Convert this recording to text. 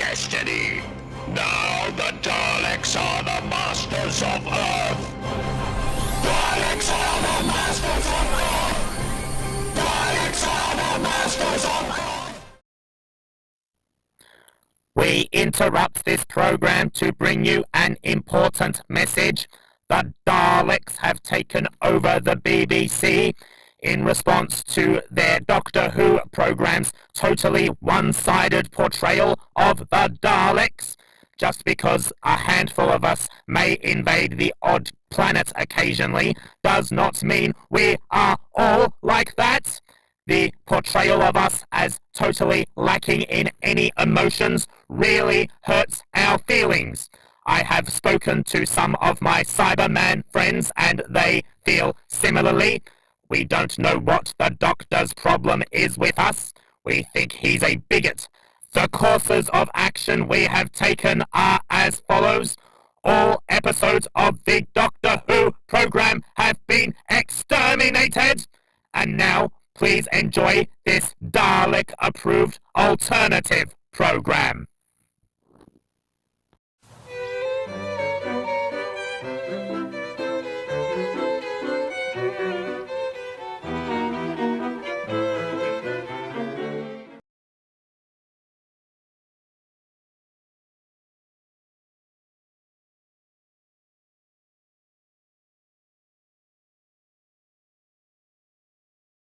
destiny. Now the Daleks are the masters of Earth. Daleks are the masters of Earth. Daleks are the masters of Earth. We interrupt this program to bring you an important message. The Daleks have taken over the BBC in response to their Doctor Who program's totally one-sided portrayal of the Daleks. Just because a handful of us may invade the odd planet occasionally does not mean we are all like that. The portrayal of us as totally lacking in any emotions really hurts our feelings. I have spoken to some of my Cyberman friends and they feel similarly. We don't know what the Doctor's problem is with us. We think he's a bigot. The courses of action we have taken are as follows. All episodes of the Doctor Who program have been exterminated. And now, please enjoy this Dalek-approved alternative program.